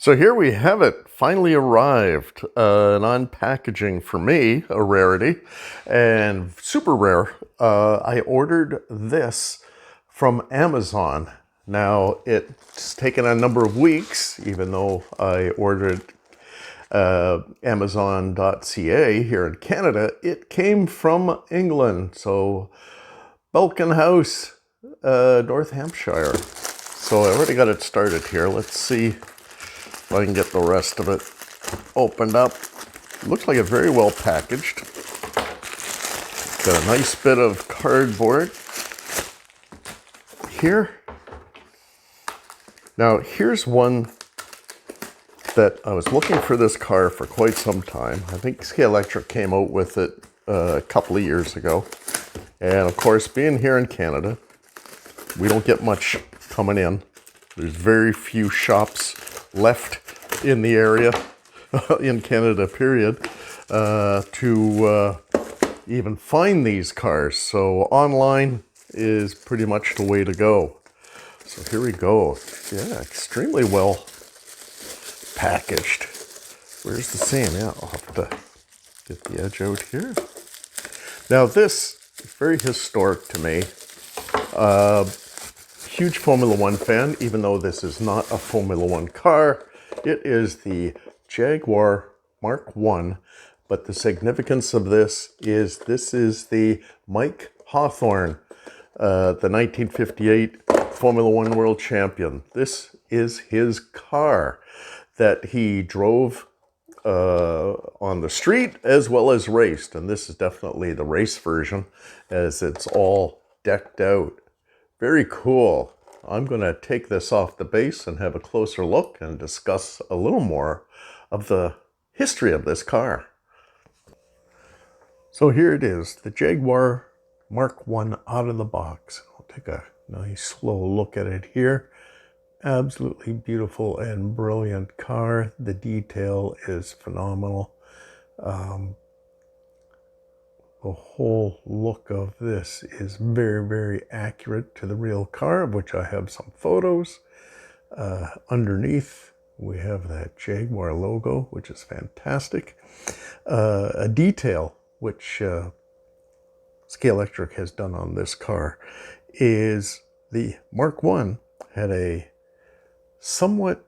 So here we have it, finally arrived. An unpackaging for me, a rarity, and super rare. I ordered this from Amazon. Now, it's taken a number of weeks, even though I ordered Amazon.ca here in Canada. It came from England, so Belkin House, North Hampshire. So I already got it started here. Let's see if I can get the rest of it opened up. Looks like it's very well packaged. Got a nice bit of cardboard here. Now here's one that I was looking for this car for quite some time. I think Scalextric came out with it a couple of years ago. And of course, being here in Canada, we don't get much coming in. There's very few shops left in the area, in Canada, period, to even find these cars. So online is pretty much the way to go. So here we go. Yeah, extremely well packaged. Where's the seam? Yeah, I'll have to get the edge out here. Now this is very historic to me. Huge Formula One fan, even though this is not a Formula One car. It is the Jaguar MK1, but the significance of this is the Mike Hawthorne, the 1958 Formula One world champion. This is his car that he drove on the street as well as raced, and this is definitely the race version as it's all decked out. Very cool. I'm going to take this off the base and have a closer look and discuss a little more of the history of this car. So here it is, the Jaguar MK1 out of the box. I'll take a nice slow look at it here. Absolutely beautiful and brilliant car. The detail is phenomenal. The whole look of this is very, very accurate to the real car, of which I have some photos. Underneath, we have that Jaguar logo, which is fantastic. A detail which Scalextric has done on this car is the MK1 had a somewhat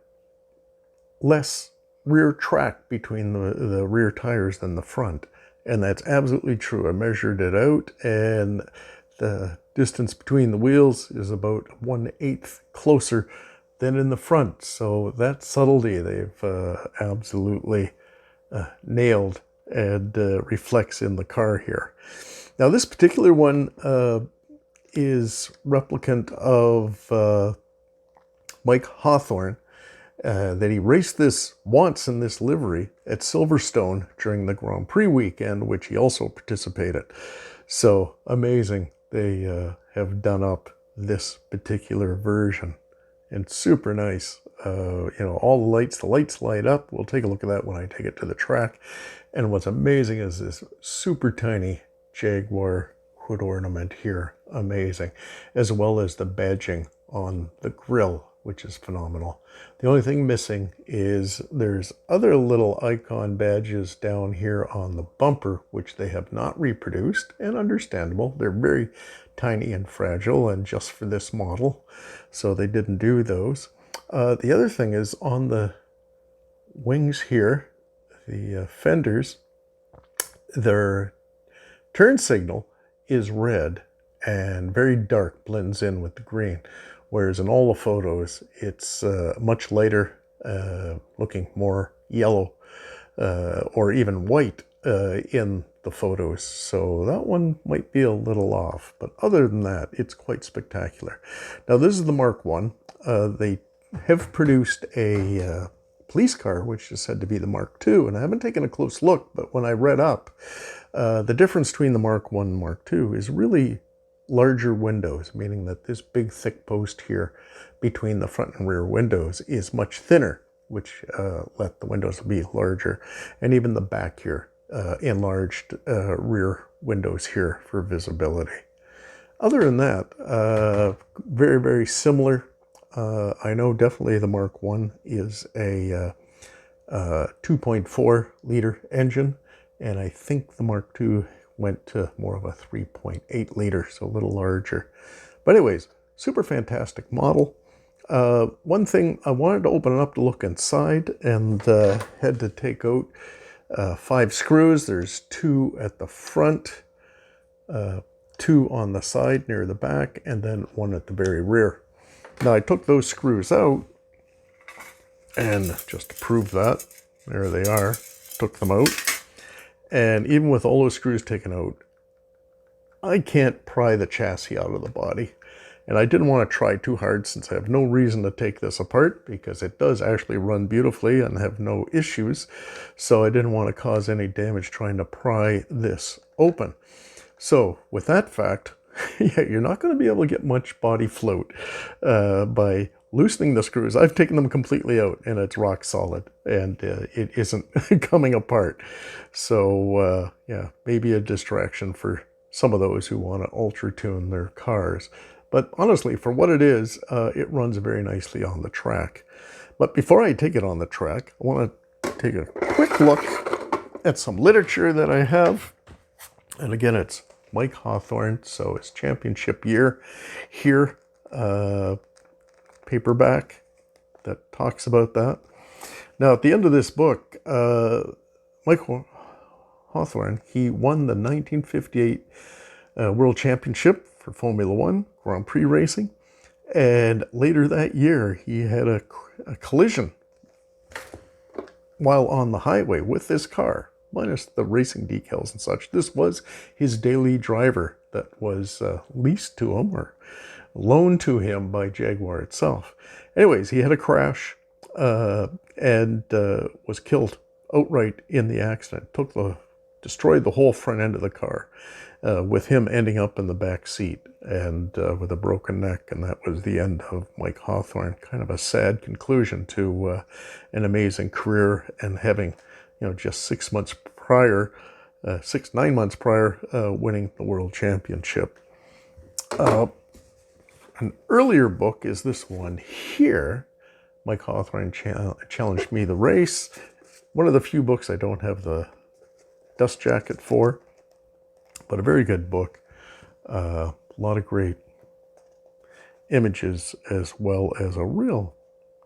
less rear track between the rear tires than the front. And that's absolutely true. I measured it out, and the distance between the wheels is about 1/8 closer than in the front. So that subtlety they've absolutely nailed and reflects in the car here. Now this particular one is replicant of Mike Hawthorne. That he raced this once in this livery at Silverstone during the Grand Prix weekend, which he also participated. So amazing. They have done up this particular version, and super nice. You know, all the lights light up. We'll take a look at that when I take it to the track. And what's amazing is this super tiny Jaguar hood ornament here. Amazing. As well as the badging on the grille, which is phenomenal. The only thing missing is there's other little icon badges down here on the bumper, which they have not reproduced, and understandable. They're very tiny and fragile, and just for this model, so they didn't do those. The other thing is on the wings here, the fenders, their turn signal is red and very dark, blends in with the green. Whereas in all the photos, it's much lighter, looking more yellow or even white in the photos. So that one might be a little off. But other than that, it's quite spectacular. Now this is the MK1. They have produced a police car, which is said to be the MK2. And I haven't taken a close look, but when I read up, the difference between the MK1 and MK2 is really larger windows, meaning that this big thick post here between the front and rear windows is much thinner, which let the windows be larger, and even the back here enlarged rear windows here for visibility. Other than that, very, very similar I know definitely the Mark 1 is a 2.4 liter engine, and I think the Mark 2 went to more of a 3.8 liter, so a little larger. But anyways, super fantastic model. One thing, I wanted to open it up to look inside, and had to take out 5 screws. There's 2 at the front, 2 on the side near the back, and then 1 at the very rear. Now I took those screws out, and just to prove that, there they are, took them out. And even with all those screws taken out, I can't pry the chassis out of the body. And I didn't want to try too hard since I have no reason to take this apart, because it does actually run beautifully and have no issues. So I didn't want to cause any damage trying to pry this open. So with that fact, yeah, you're not going to be able to get much body float by loosening the screws. I've taken them completely out and it's rock solid, and it isn't coming apart. So yeah, maybe a distraction for some of those who want to ultra tune their cars. But honestly, for what it is, it runs very nicely on the track. But before I take it on the track, I want to take a quick look at some literature that I have. And again, it's Mike Hawthorne, so it's championship year here, paperback that talks about that. Now, at the end of this book, Mike Hawthorne, he won the 1958 World Championship for Formula One Grand Prix racing, and later that year he had a collision while on the highway with this car, minus the racing decals and such. This was his daily driver that was leased to him or loaned to him by Jaguar itself. Anyways, he had a crash and was killed outright in the accident. Destroyed the whole front end of the car, with him ending up in the back seat and with a broken neck. And that was the end of Mike Hawthorne. Kind of a sad conclusion to an amazing career, and having, just 9 months prior, winning the World Championship. An earlier book is this one here. Mike Hawthorne challenged me to race. One of the few books I don't have the dust jacket for, but a very good book. A lot of great images, as well as a real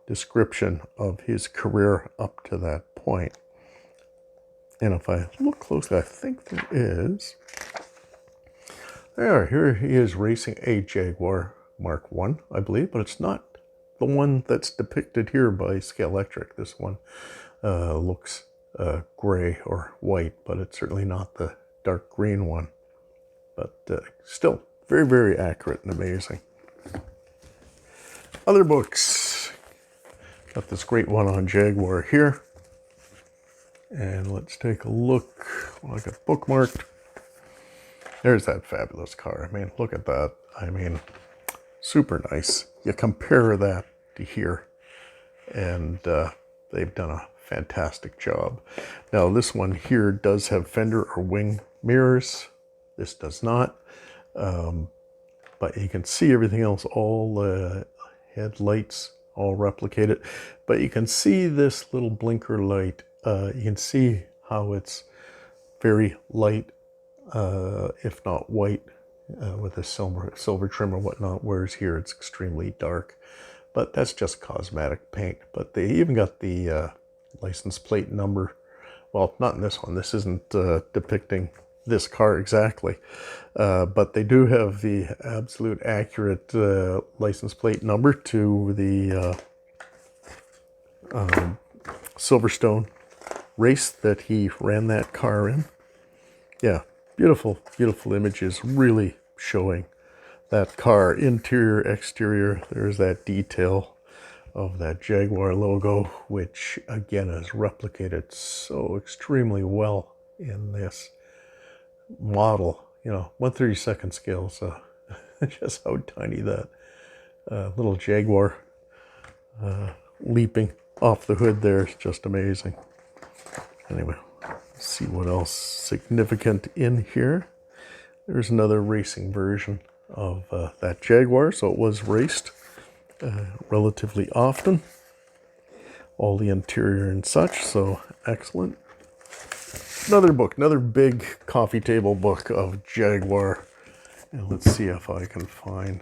description of his career up to that point. And if I look closely, I think there is. Here he is racing a Jaguar Mark 1, I believe, but it's not the one that's depicted here by Scalextric. This one looks gray or white, but it's certainly not the dark green one. But still, very, very accurate and amazing. Other books. Got this great one on Jaguar here. And let's take a look. Well, I got bookmarked. There's that fabulous car. I mean, look at that. I mean, super nice. You compare that to here, and they've done a fantastic job. Now, this one here does have fender or wing mirrors. This does not. But you can see everything else, all headlights, all replicated. But you can see this little blinker light. You can see how it's very light, if not white, with a silver trim or whatnot, whereas here it's extremely dark. But that's just cosmetic paint. But they even got the license plate number. Well, not in this one. This isn't depicting this car exactly. But they do have the absolute accurate license plate number to the Silverstone race that he ran that car in. Yeah, beautiful, beautiful images, really showing that car, interior, exterior. There's that detail of that Jaguar logo, which again is replicated so extremely well in this model. 1/32 scale, so just how tiny that little Jaguar leaping off the hood there is just amazing. Anyway, let's see what else significant in here. There's another racing version of that Jaguar, so it was raced relatively often. All the interior and such, so excellent. Another book, another big coffee table book of Jaguar. And let's see if I can find...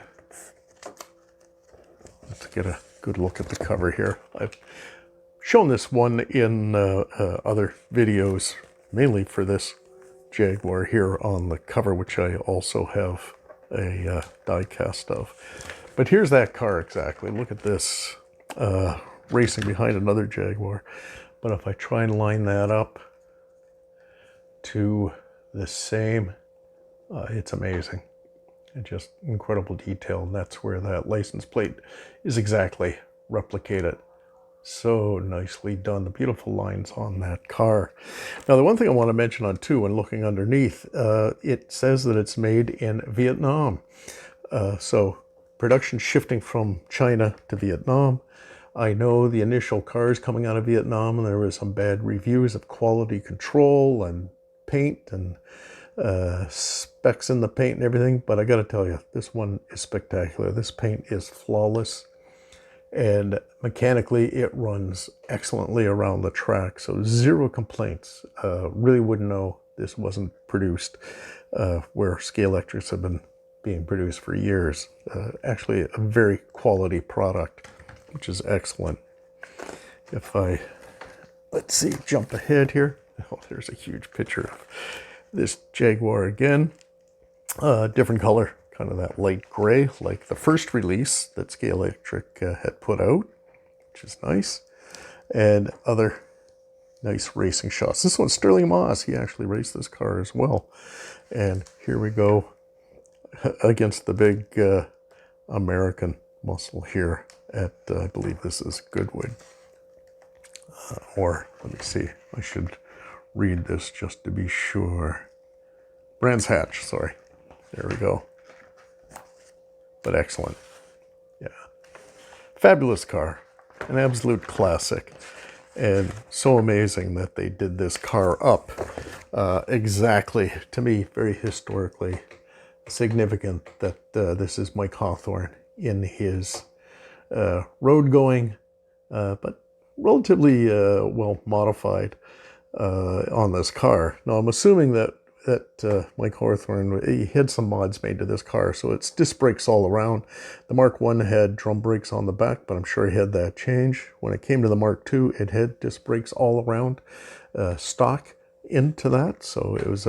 Let's get a good look at the cover here. I've shown this one in other videos, mainly for this Jaguar here on the cover, which I also have a die cast of. But here's that car exactly. Look at this, racing behind another Jaguar. But if I try and line that up to the same, it's amazing. And just incredible detail, and that's where that license plate is exactly replicated. So nicely done. The beautiful lines on that car. Now, the one thing I want to mention on too, when looking underneath, it says that it's made in Vietnam. So production shifting from China to Vietnam. I know the initial cars coming out of Vietnam, and there were some bad reviews of quality control and paint and specs in the paint and everything, but I gotta tell you, this one is spectacular. This paint is flawless, and mechanically it runs excellently around the track, so zero complaints. Really wouldn't know this wasn't produced where Scalextrics have been being produced for years. Actually a very quality product, which is excellent. If I, let's see, jump ahead here. Oh, there's a huge picture of this Jaguar again. Different color, kind of that light gray, like the first release that Scalextric had put out, which is nice. And other nice racing shots. This one's Sterling Moss. He actually raced this car as well. And here we go against the big American muscle here at, I believe this is Goodwood. Or, let me see, I should read this just to be sure. Brands Hatch, sorry. There we go. But excellent. Yeah. Fabulous car. An absolute classic. And so amazing that they did this car up exactly, to me, very historically significant that this is Mike Hawthorne in his road going, but relatively well modified on this car. Now I'm assuming that Mike Hawthorne, he had some mods made to this car, so it's disc brakes all around. The Mark 1 had drum brakes on the back, but I'm sure he had that change. When it came to the Mark 2, it had disc brakes all around, stock into that, so it was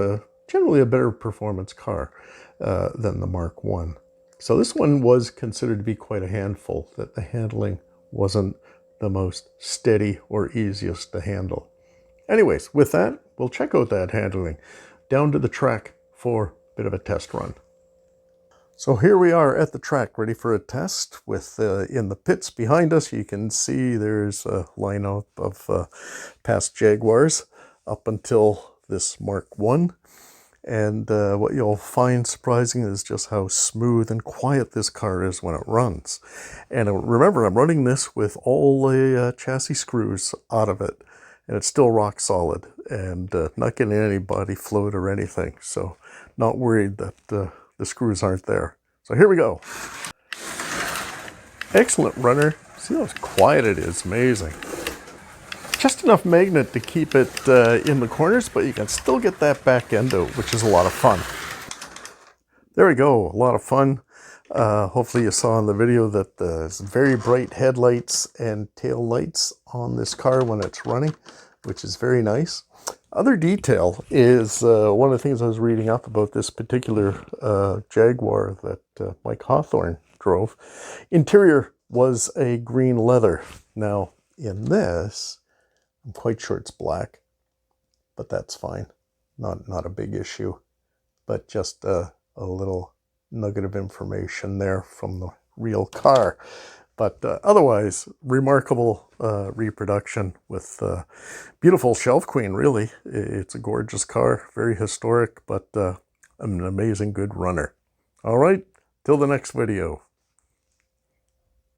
generally a better performance car than the Mark 1. So this one was considered to be quite a handful, that the handling wasn't the most steady or easiest to handle. Anyways, with that, we'll check out that handling. Down to the track for a bit of a test run. So here we are at the track, ready for a test. With in the pits behind us, you can see there's a lineup of past Jaguars up until this Mark 1. And what you'll find surprising is just how smooth and quiet this car is when it runs. And remember, I'm running this with all the chassis screws out of it. And it's still rock solid and not getting any body fluid or anything. So not worried that the screws aren't there. So here we go. Excellent runner. See how quiet it is, amazing. Just enough magnet to keep it in the corners, but you can still get that back end out, which is a lot of fun. There we go, a lot of fun. Hopefully you saw in the video that there's very bright headlights and tail lights on this car when it's running, which is very nice. Other detail is one of the things I was reading up about this particular Jaguar that Mike Hawthorne drove. Interior was a green leather. Now in this, I'm quite sure it's black, but that's fine. Not a big issue, but just a little nugget of information there from the real car. But otherwise, remarkable reproduction with beautiful Shelf Queen, really. It's a gorgeous car, very historic, but an amazing good runner. All right, till the next video.